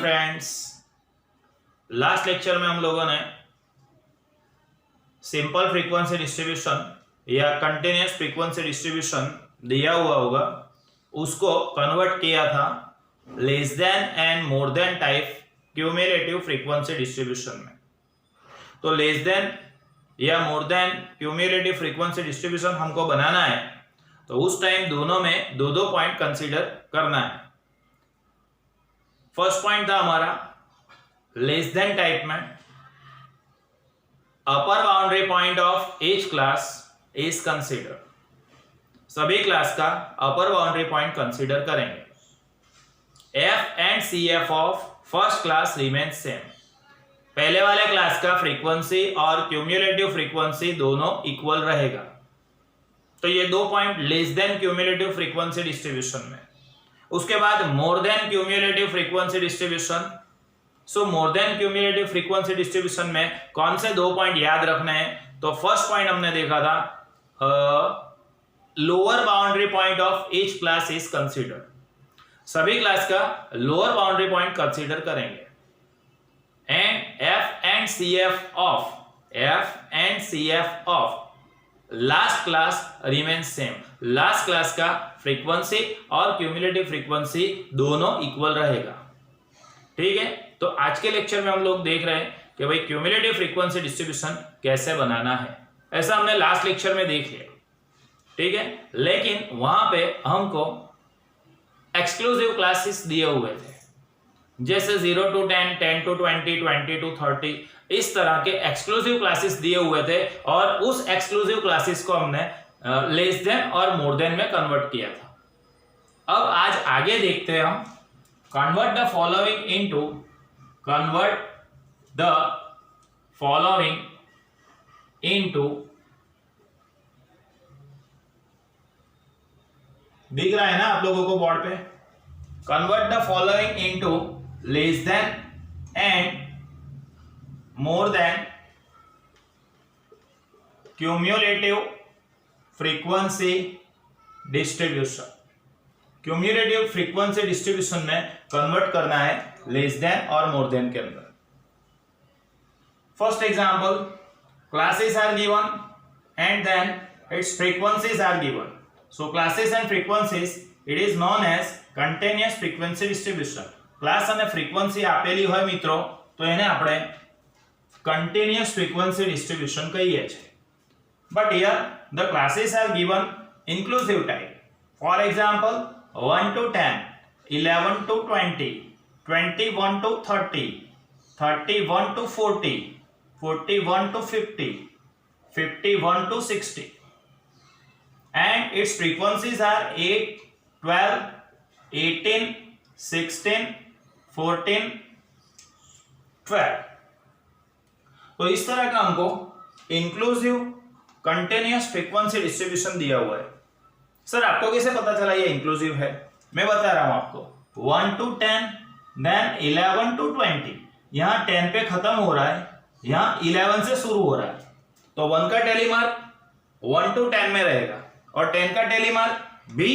Friends, last lecture में हम लोगों ने सिंपल फ्रीक्वेंसी डिस्ट्रीब्यूशन या कंटिन्यूअस फ्रीक्वेंसी डिस्ट्रीब्यूशन दिया हुआ होगा उसको कन्वर्ट किया था less than and more then type cumulative frequency distribution में। तो लेस देन या मोर देन क्यूमुलेटिव फ्रीक्वेंसी डिस्ट्रीब्यूशन हमको बनाना है तो उस टाइम दोनों में दो दो पॉइंट कंसीडर करना है। फर्स्ट पॉइंट था हमारा लेस देन टाइप में upper boundary point of each class is consider. सभी क्लास का अपर बाउंड्री पॉइंट कंसीडर करेंगे। F and C F of first class remain same. पहले वाले क्लास का फ्रीक्वेंसी और क्यूमुलेटिव फ्रीक्वेंसी दोनों इक्वल रहेगा। तो ये दो point less than cumulative frequency distribution में। उसके बाद more than cumulative frequency distribution. So more than cumulative frequency distribution में कौन से दो पॉइंट याद रखने हैं? तो फर्स्ट पॉइंट हमने देखा था lower boundary point of each class is considered. सभी क्लास का लोअर बाउंड्री पॉइंट कंसीडर करेंगे। And F and C F of last class remain same. Last class का फ्रीक्वेंसी और क्यूमुलेटिव फ्रीक्वेंसी दोनों इक्वल रहेगा। ठीक है, तो आज के लेक्चर में हम लोग देख रहे हैं कि भाई क्यूमुलेटिव फ्रीक्वेंसी डिस्ट्रीब्यूशन कैसे बनाना है। ऐसा हमने लास्ट लेक्चर में देख लिया, ठीक है, लेकिन वहां पे हमको एक्सक्लूसिव क्लासेस दिए हुए थे, जैसे 0 to 10, 10 to 20, 20 to 30, इस तरह के एक्सक्लूसिव क्लासेस दिए हुए थे और उस एक्सक्लूसिव क्लासेस को हमने लेस देन और मोर देन में कन्वर्ट किया था। अब आज आगे देखते हैं हम कन्वर्ट द फॉलोइंग इनटू दिख रहा है ना आप लोगों को बोर्ड पे? Convert the following into less than and more than cumulative frequency distribution. Cumulative frequency distribution में कन्वर्ट करना है लेस देन और मोर देन के अंदर। First example, classes are given and then its frequencies are given. So classes and frequencies it is known as continuous frequency distribution. Class અને frequency આપેલી હોય મિત્રો તો એને આપણે continuous frequency distribution કહીએ છીએ. But here the classes are given inclusive type. For example 1 to 10, 11 to 20, 21 to 30, 31 to 40, 41 to 50, 51 to 60. And its frequencies are 8, 12, 18, 16, 14, 12. तो इस तरह का हमको इंक्लूसिव कंटिन्यूअस फ्रीक्वेंसी डिस्ट्रीब्यूशन दिया हुआ है। सर आपको कैसे पता चला ये इंक्लूसिव है? मैं बता रहा हूं आपको। 1 to 10, then 11 to 20। यहाँ 10 पे खत्म हो रहा है, यहाँ 11 से शुरू हो रहा है, तो 1 का टेली मार्क 1 to 10 में रहेगा और 10 का टेली मार्क भी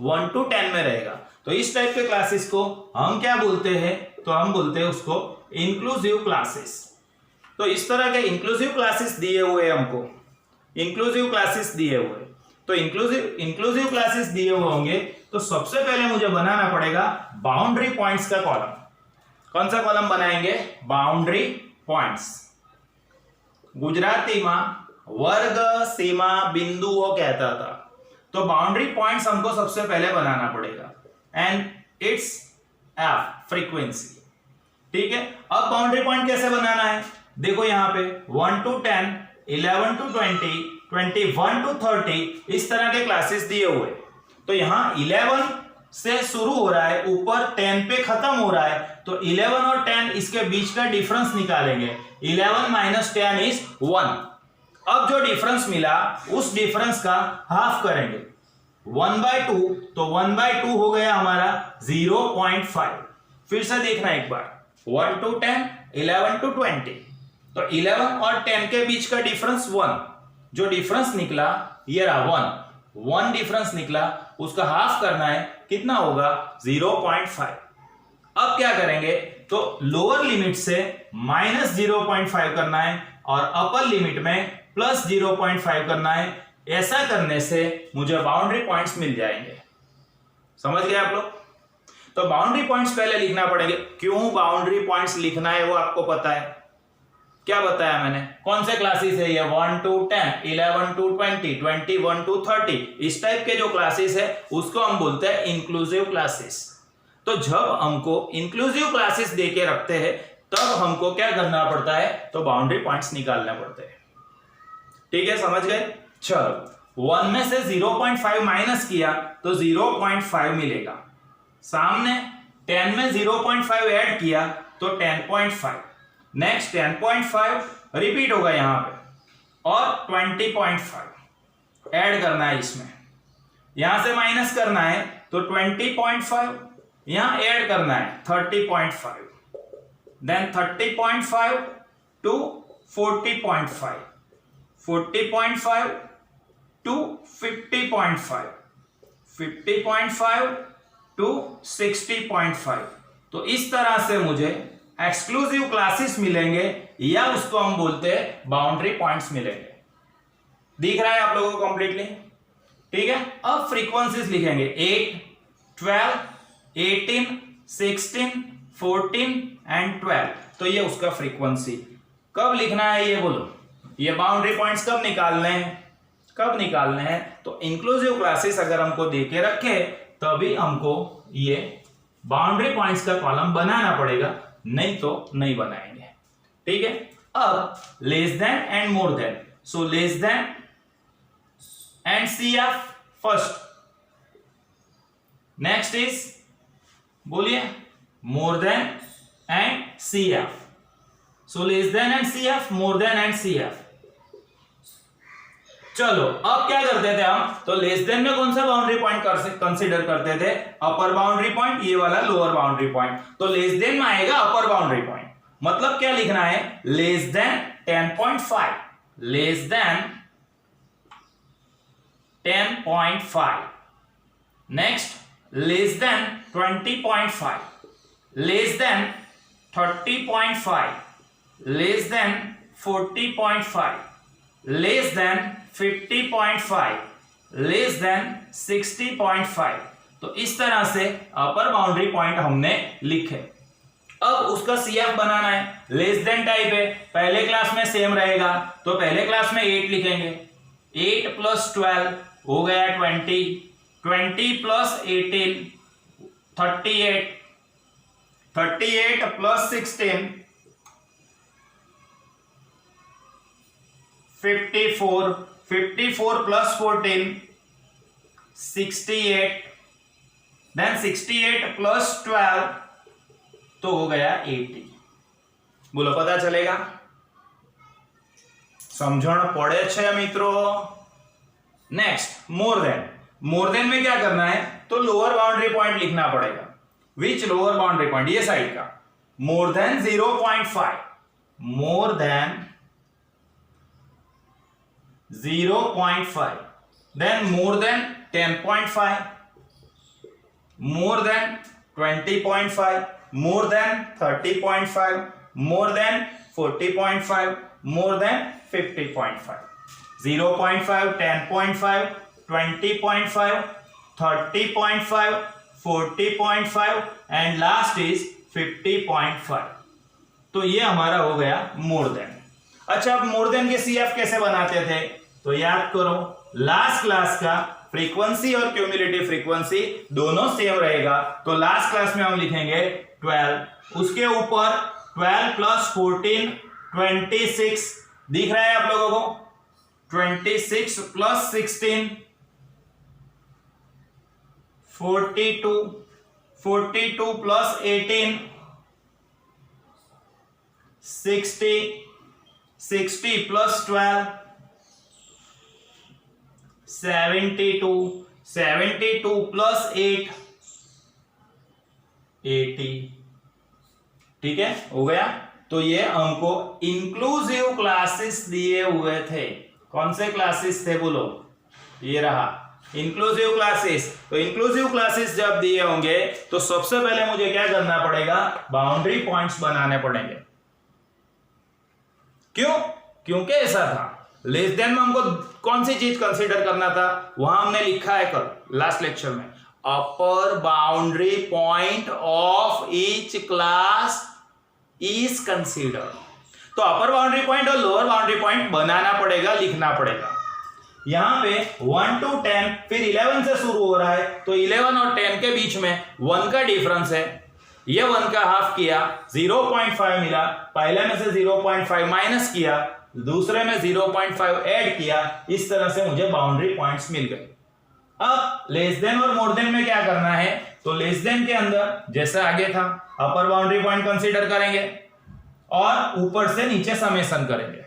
1 to 10 में रहेगा। तो इस टाइप के क्लासेस को हम क्या बोलते हैं? तो हम बोलते हैं उसको इंक्लूसिव क्लासेस। तो इस तरह के इंक्लूसिव क्लासेस दिए हुए हमको, इंक्लूसिव क्लासेस दिए हुए, तो इंक्लूसिव क्लासेस दिए हुए होंगे तो सबसे पहले मुझे बनाना पड़ेगा बाउंड्री पॉइंट्स का कॉलम। कौन सा कॉलम बनाएंगे? Boundary points. गुजराती में वर्ग सीमा बिंदुओं कहता था। तो बाउंड्री पॉइंट्स हमको सबसे पहले बनाना पड़ेगा एंड इट्स एफ फ्रीक्वेंसी। ठीक है, अब बाउंड्री पॉइंट कैसे बनाना है? देखो यहाँ पे 1 to 10, 11 to 20, 21 to 30 इस तरह के क्लासेस दिए हुए। तो यहाँ 11 से शुरू हो रहा है, ऊपर 10 पे खत्म हो रहा है, तो 11 और 10 इसके बीच का डिफरेंस निकालेंगे। 11 - 10 इज 1। अब जो डिफरेंस मिला उस डिफरेंस का हाफ करेंगे 1/2, तो 1/2 हो गया हमारा 0.5। फिर से देखना एक बार 1 to 10, 11 to 20, तो 11 और 10 के बीच का डिफरेंस 1। जो डिफरेंस निकला ये रहा 1 डिफरेंस निकला, उसका हाफ करना है, कितना होगा 0.5। अब क्या करेंगे तो लोअर लिमिट से -0.5 करना है और अपर लिमिट में +0.5 करना है। ऐसा करने से मुझे बाउंड्री पॉइंट्स मिल जाएंगे। समझ गए आप लोग? तो बाउंड्री पॉइंट्स पहले लिखना पड़ेंगे। क्यों बाउंड्री पॉइंट्स लिखना है वो आपको पता है। क्या बताया मैंने? कौन से क्लासेस है ये? 1 to 10, 11 to 20, 21 to 30, इस टाइप के जो क्लासेस है उसको हम बोलते हैं इंक्लूसिव क्लासेस। तो जब हमको इंक्लूसिव क्लासेस देके रखते हैं तब हमको क्या करना पड़ता है? तो बाउंड्री पॉइंट्स निकालने पड़ते हैं। ठीक है, समझ गए? चलो 1 में से 0.5 माइनस किया तो 0.5 मिलेगा। सामने 10 में 0.5 ऐड किया तो 10.5। नेक्स्ट 10.5 रिपीट होगा यहां पे और 20.5 ऐड करना है इसमें। यहां से माइनस करना है तो 20.5, यहां ऐड करना है 30.5, देन 30.5 टू 40.5, 40.5 टू 50.5, 50.5 टू 60.5। तो इस तरह से मुझे एक्सक्लूसिव क्लासेस मिलेंगे या उसको हम बोलते हैं बाउंड्री पॉइंट्स मिलेंगे। दिख रहा है आप लोगों को कंप्लीटली? ठीक है, अब फ्रीक्वेंसीज लिखेंगे 8, 12, 18, 16, 14 एंड 12। तो ये उसका फ्रीक्वेंसी कब लिखना है ये बोलो। ये बाउंड्री पॉइंट्स कब निकालने हैं? कब निकालने हैं? तो इंक्लूसिव क्लासेस अगर हमको देके रखे तभी हमको ये बाउंड्री पॉइंट्स का कॉलम बनाना पड़ेगा, नहीं तो नहीं बनाएंगे। ठीक है, अब less than and more than. So less than and CF first, next is बोलिए more than and CF। So less than and CF, more than and CF। चलो अब क्या करते थे हम? तो लेस देन में कौन सा बाउंड्री पॉइंट कंसीडर करते थे? अपर बाउंड्री पॉइंट, ये वाला लोअर बाउंड्री पॉइंट। तो लेस देन में आएगा अपर बाउंड्री पॉइंट। मतलब क्या लिखना है? Less then 10.5, less than 10.5। Next less than 20.5, less than 30.5, less than 40.5, less than 50.5, less than 60.5। तो इस तरह से अपर बाउंड्री पॉइंट हमने लिखे। अब उसका CF बनाना है। लेस देन टाइप है, पहले क्लास में सेम रहेगा तो पहले क्लास में 8 लिखेंगे। 8 + 12 हो गया 20, 20 + 18 38, 38 + 16 54, 54 + 14 68, देन 68 + 12 तो हो गया 80। बोलो पता चलेगा? समझण पड़े छे मित्रों? नेक्स्ट मोर देन। मोर देन में क्या करना है? तो लोअर बाउंड्री पॉइंट लिखना पड़ेगा। विच लोअर बाउंड्री पॉइंट? ये साइड का। More than 0.5, more than 0.5, then more than 10.5, more than 20.5, more than 30.5, more than 40.5, more than 50.5. 0.5, 10.5, 20.5, 30.5, 40.5 and last is 50.5. तो ये हमारा हो गया मोर देन। अच्छा, अब मोर देन के CF कैसे बनाते थे? तो याद करो, लास्ट क्लास का फ्रीक्वेंसी और क्यूमुलेटिव फ्रीक्वेंसी दोनों सेम रहेगा। तो लास्ट क्लास में हम लिखेंगे 12, उसके ऊपर 12 + 14 26। दिख रहा है आप लोगों को? 26 + 16 42, 42 + 18 60, 60 + 12 72, 72 + 8 80। ठीक है, हो गया। तो ये हमको इंक्लूसिव क्लासेस दिए हुए थे। कौन से क्लासेस थे बोलो? ये रहा इंक्लूसिव क्लासेस। तो इंक्लूसिव क्लासेस जब दिए होंगे तो सबसे पहले मुझे क्या करना पड़ेगा, बाउंड्री पॉइंट्स बनाने पड़ेंगे। क्यों? क्योंकि ऐसा था, लेस देन में हमको कौन सी चीज कंसीडर करना था, वहां हमने लिखा है कल लास्ट लेक्चर में, upper boundary point of each class is consider. तो अपर बाउंड्री पॉइंट और लोअर बाउंड्री पॉइंट बनाना पड़ेगा, लिखना पड़ेगा। यहां पे 1 to 10 फिर 11 से शुरू हो रहा है, तो 11 और 10 के बीच में 1 का डिफरेंस है। ये 1 का हाफ किया 0.5 मिला, पहले में से 0.5 माइनस किया, दूसरे में 0.5 ऐड किया, इस तरह से मुझे बाउंड्री पॉइंट्स मिल गए। अब लेस देन और मोर देन में क्या करना है, तो लेस देन के अंदर जैसे आगे था अपर बाउंड्री पॉइंट कंसीडर करेंगे और ऊपर से नीचे समेशन करेंगे।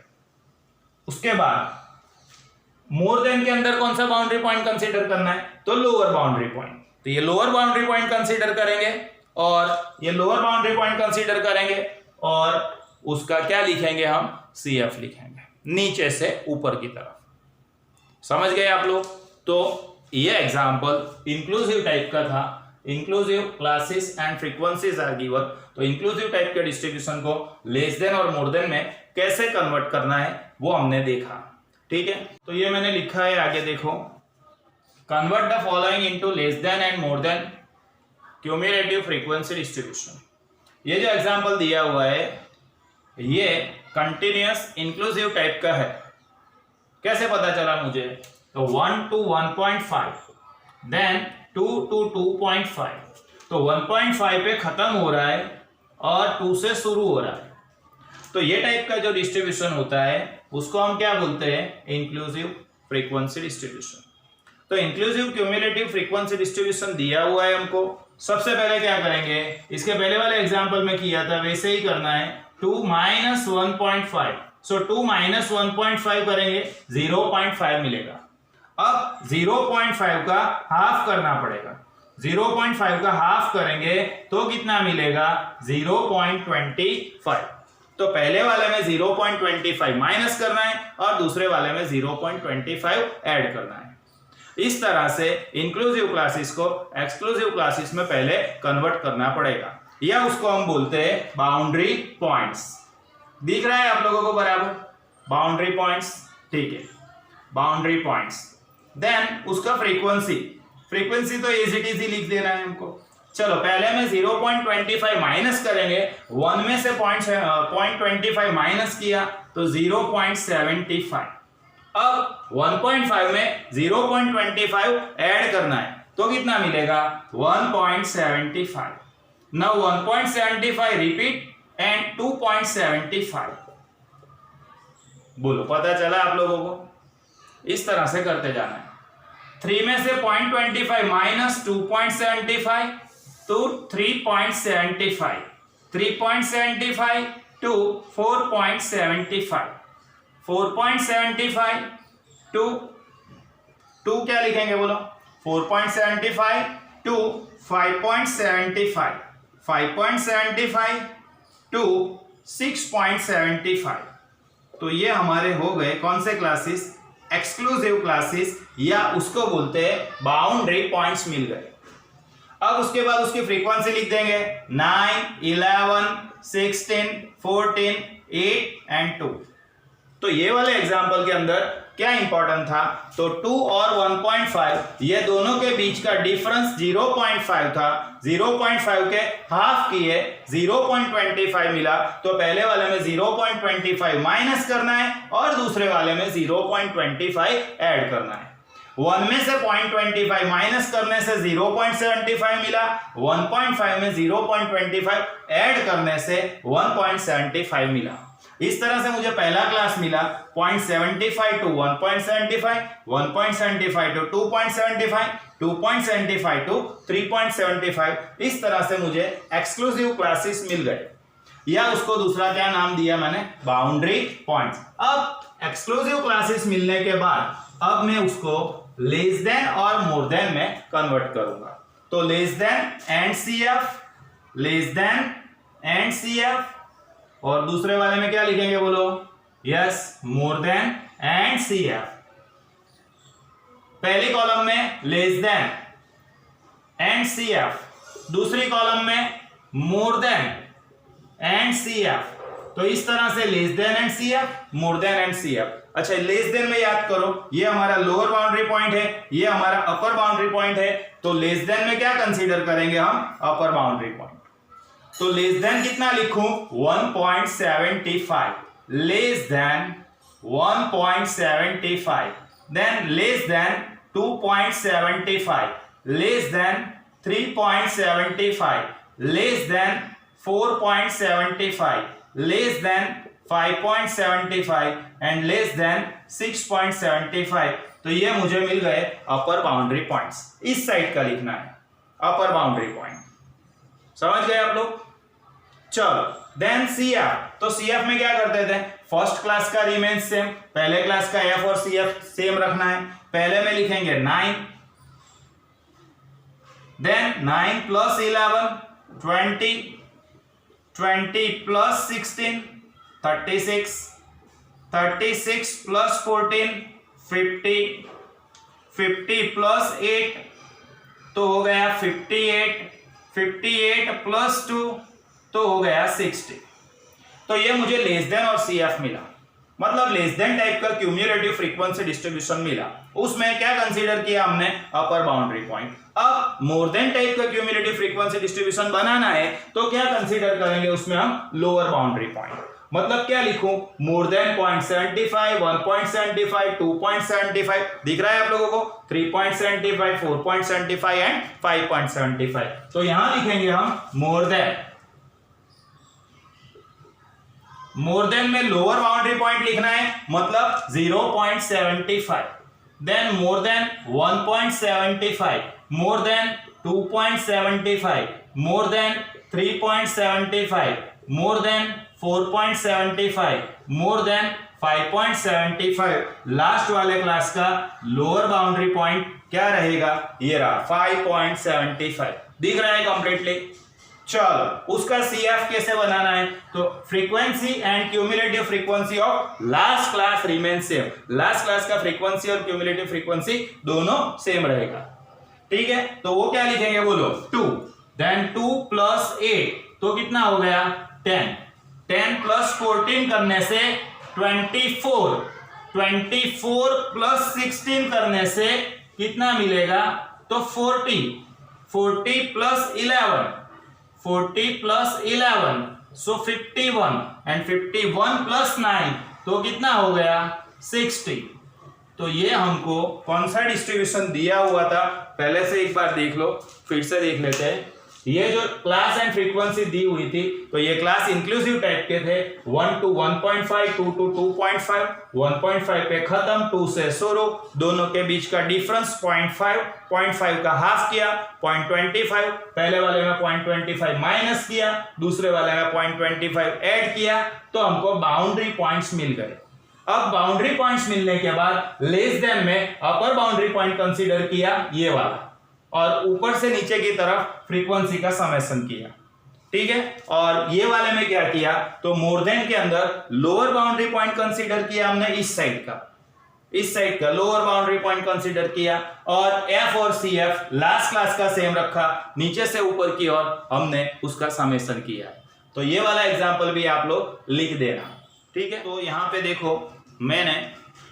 उसके बाद मोर देन के अंदर कौन सा बाउंड्री पॉइंट कंसीडर करना है, तो लोअर बाउंड्री पॉइंट। तो ये लोअर बाउंड्री पॉइंट कंसीडर करेंगे और ये लोअर बाउंड्री पॉइंट कंसीडर करेंगे और उसका क्या लिखेंगे, हम CF लिखेंगे, नीचे से ऊपर की तरफ। समझ गए आप लोग? तो ये एग्जांपल इंक्लूसिव टाइप का था। Inclusive classes and frequencies are given. तो इंक्लूसिव टाइप के डिस्ट्रीब्यूशन को लेस देन और मोर देन में कैसे कन्वर्ट करना है वो हमने देखा। ठीक है, तो ये मैंने लिखा है, आगे देखो, convert the following into less than and more than cumulative frequency distribution. ये जो एग्जांपल दिया हुआ है ये कंटिन्यूअस इंक्लूसिव टाइप का है। कैसे पता चला मुझे, तो 1 to 1.5 देन 2 to 2.5। तो 1.5 पे खत्म हो रहा है और 2 से शुरू हो रहा है। तो ये टाइप का जो डिस्ट्रीब्यूशन होता है उसको हम क्या बोलते हैं, इंक्लूसिव फ्रीक्वेंसी डिस्ट्रीब्यूशन। तो इंक्लूसिव क्यूमुलेटिव फ्रीक्वेंसी डिस्ट्रीब्यूशन दिया हुआ है हमको। सबसे पहले क्या करेंगे, इसके पहले वाले एग्जांपल में किया था वैसे ही करना है, 2 - 1.5। सो 2 - 1.5 करेंगे 0.5 मिलेगा। अब 0.5 का हाफ करना पड़ेगा। 0.5 का हाफ करेंगे तो कितना मिलेगा, 0.25। तो पहले वाले में 0.25 माइनस करना है और दूसरे वाले में 0.25 ऐड करना है। इस तरह से इंक्लूसिव क्लासेस को एक्सक्लूसिव क्लासेस में पहले कन्वर्ट करना पड़ेगा, या उसको हम बोलते हैं बाउंड्री पॉइंट्स। दिख रहा है आप लोगों को बराबर, बाउंड्री पॉइंट्स। ठीक है, बाउंड्री पॉइंट्स। देन उसका फ्रीक्वेंसी तो एज इट इज ही लिख देना है हमको। चलो पहले में 0.25 माइनस करेंगे, 1 में से 0.25 माइनस किया तो 0.75। अब 1.5 में 0.25 ऐड करना है तो कितना मिलेगा, 1.75। Now 1.75 repeat and 2.75। बोलो, पता चला आप लोगों को? इस तरह से करते जाना है। 3 में से 0.25 माइनस 2.75 to 3.75, 3.75 to 4.75, 4.75 to 2 क्या लिखेंगे बोलो, 4.75 to 5.75, 5.75 to 6.75। तो ये हमारे हो गए कौन से क्लासेस, एक्सक्लूसिव क्लासेस, या उसको बोलते हैं बाउंड्री पॉइंट्स मिल गए। अब उसके बाद उसकी फ्रीक्वेंसी लिख देंगे, 9, 11, 16, 14, 8 एंड 2। तो ये वाले एग्जाम्पल के अंदर क्या इंपॉर्टेंट था, तो 2 और 1.5 ये दोनों के बीच का डिफरेंस 0.5 था। 0.5 के हाफ किए 0.25 मिला, तो पहले वाले में 0.25 माइनस करना है और दूसरे वाले में 0.25 ऐड करना है। 1 में से 0.25 माइनस करने से 0.75 मिला, 1.5 में 0.25 ऐड करने से 1.75 मिला। इस तरह से मुझे पहला क्लास मिला 0.75 to 1.75, 1.75 to 2.75, 2.75 to 3.75। इस तरह से मुझे एक्सक्लूसिव क्लासेस मिल गए, या उसको दूसरा क्या नाम दिया मैंने, बाउंड्री पॉइंट्स। अब एक्सक्लूसिव क्लासेस मिलने के बाद अब मैं उसको लेस देन और मोर देन में कन्वर्ट करूंगा। तो less than and CF, less than and CF, और दूसरे वाले में क्या लिखेंगे बोलो, yes, more than and CF। पहली कॉलम में लेस देन एंड CF, दूसरी कॉलम में मोर देन एंड CF। तो इस तरह से less than and CF, more than and CF। अच्छा, लेस देन में याद करो, ये हमारा लोअर बाउंड्री पॉइंट है, ये हमारा अपर बाउंड्री पॉइंट है। तो लेस देन में क्या कंसीडर करेंगे हम? अपर बाउंड्री पॉइंट। तो लेस देन कितना लिखूं? 1.75, less than 1.75, than less than 2.75, less than 3.75, less than 4.75, less than 5.75 and less than 6.75। तो ये मुझे मिल गए अपर बाउंड्री पॉइंट्स। इस साइड का लिखना है अपर बाउंड्री पॉइंट। समझ गए आप लोग? चलो, देन CF। तो CF में क्या करते थे? फर्स्ट क्लास का रिमेन्स सेम, पहले क्लास का F और CF सेम रखना है। पहले में लिखेंगे 9, then 9 plus 11 20, 20 plus 16 36, 36 plus 14 50, 50 plus 8 तो हो गया 58, 58 प्लस 2 तो हो गया 60। तो ये मुझे लेस देन और CF मिला, मतलब लेस देन टाइप का क्यूमुलेटिव फ्रीक्वेंसी डिस्ट्रीब्यूशन मिला। उसमें क्या कंसीडर किया हमने? अपर बाउंड्री पॉइंट। अब मोर देन टाइप का क्यूमुलेटिव फ्रीक्वेंसी डिस्ट्रीब्यूशन बनाना है तो क्या कंसीडर करेंगे उसमें हम? Lower boundary point. मतलब क्या लिखूं? मोर देन 0.75, 1.75, 2.75, दिख रहा है आप लोगों को? 3.75, 4.75 एंड 5.75। तो यहां लिखेंगे हम मोर देन। मोर देन में लोअर बाउंड्री पॉइंट लिखना है, मतलब 0.75, then more than 1.75, more than 2.75, more than 3.75, more than 4.75, more than 5.75। Last वाले क्लास का लोअर बाउंड्री पॉइंट क्या रहेगा? ये रहा 5.75। दिख रहा है कंप्लीटली? चलो, उसका CF कैसे बनाना है? तो frequency and cumulative frequency of last class remain same. Last class का फ्रीक्वेंसी और क्यूमुलेटिव फ्रीक्वेंसी दोनों सेम रहेगा। ठीक है, तो वो क्या लिखेंगे बोलो? 2, देन 2 प्लस 8 तो कितना हो गया? 10, 10 प्लस 14 करने से 24, 24 प्लस 16 करने से कितना मिलेगा? तो 40, 40 plus 11, 40 plus 11 so 51 and 51 plus 9 तो कितना हो गया? 60। तो ये हमको कौन सा डिस्ट्रीब्यूशन दिया हुआ था पहले से एक बार देख लो, फिर से देख लेते हैं। ये जो क्लास एंड फ्रीक्वेंसी दी हुई थी तो ये क्लास इंक्लूसिव टाइप के थे। 1 to 1.5, 2 to 2.5, 1.5 पे खत्म, 2 से शुरू, दोनों के बीच का डिफरेंस 0.5, 0.5 का हाफ किया 0.25, पहले वाले में 0.25 माइनस किया, दूसरे वाले में 0.25 ऐड किया, तो हमको बाउंड्री पॉइंट्स मिल गए। अब बाउंड्री पॉइंट्स मिलने के बाद लेस देन में अपर बाउंड्री पॉइंट कंसीडर किया ये वाला, और ऊपर से नीचे की तरफ फ्रीक्वेंसी का समेशन किया। ठीक है, और ये वाले में क्या किया? तो मोर देन के अंदर लोअर बाउंड्री पॉइंट कंसीडर किया हमने, इस साइड का लोअर बाउंड्री पॉइंट कंसीडर किया, और F और CF लास्ट क्लास का सेम रखा, नीचे से ऊपर की ओर हमने उसका समेशन किया। तो ये वाला एग्जाम्पल भी आप लोग लिख देना। ठीक है, तो यहाँ पे देखो मैंने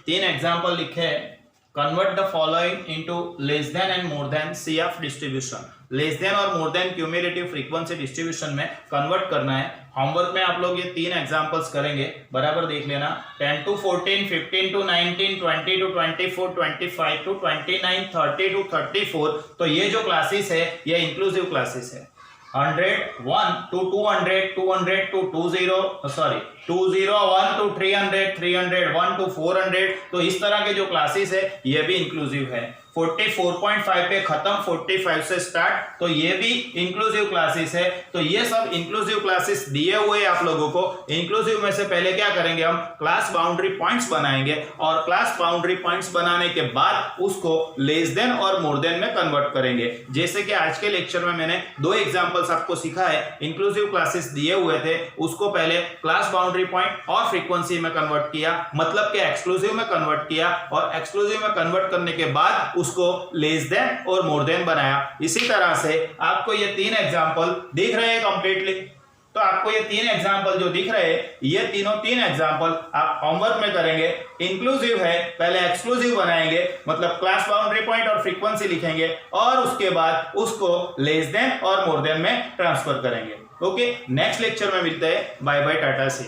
3 एग्जाम्पल लिखे हैं। Convert the following into less than and more than CF distribution. Less than और more than cumulative frequency distribution में कन्वर्ट करना है। होमवर्क में आप लोग ये 3 एग्जांपल्स करेंगे, बराबर देख लेना। 10 to 14, 15 to 19, 20 to 24, 25 to 29, 30 to 34। तो ये जो क्लासेस है ये इंक्लूसिव क्लासेस है। 101 to 200, 200 to 201 to 300, 301 to 400। तो इस तरह के जो क्लासेस है ये भी इंक्लूसिव है। 44.5 पे खत्म, 45 से स्टार्ट, तो ये भी इंक्लूसिव क्लासेस है। तो ये सब इंक्लूसिव क्लासेस दिए हुए आप लोगों को। इंक्लूसिव में से पहले क्या करेंगे हम? क्लास बाउंड्री पॉइंट्स बनाएंगे, और क्लास बाउंड्री पॉइंट्स बनाने के बाद उसको लेस देन और मोर देन में कन्वर्ट करेंगे। जैसे कि आज के लेक्चर में मैंने 2 एग्जांपल्स आपको सिखाए। इंक्लूसिव क्लासेस दिए हुए थे, उसको पहले क्लास बाउंड्री बाउंड्री पॉइंट और फ्रीक्वेंसी में कन्वर्ट किया, मतलब कि एक्सक्लूसिव में कन्वर्ट किया, और एक्सक्लूसिव में कन्वर्ट करने के बाद उसको लेस देन और मोर देन बनाया। इसी तरह से आपको ये 3 एग्जांपल दिख रहे हैं कंप्लीटली। तो आपको ये 3 एग्जांपल जो दिख रहे हैं, ये तीनों 3 एग्जांपल आप होमवर्क में करेंगे। इंक्लूसिव है, पहले एक्सक्लूसिव बनाएंगे, मतलब क्लास बाउंड्री पॉइंट और फ्रीक्वेंसी लिखेंगे, और उसके बाद उसको लेस देन और मोर देन में ट्रांसफर करेंगे। ओके, नेक्स्ट लेक्चर में मिलते हैं। बाय बाय, टाटा सी।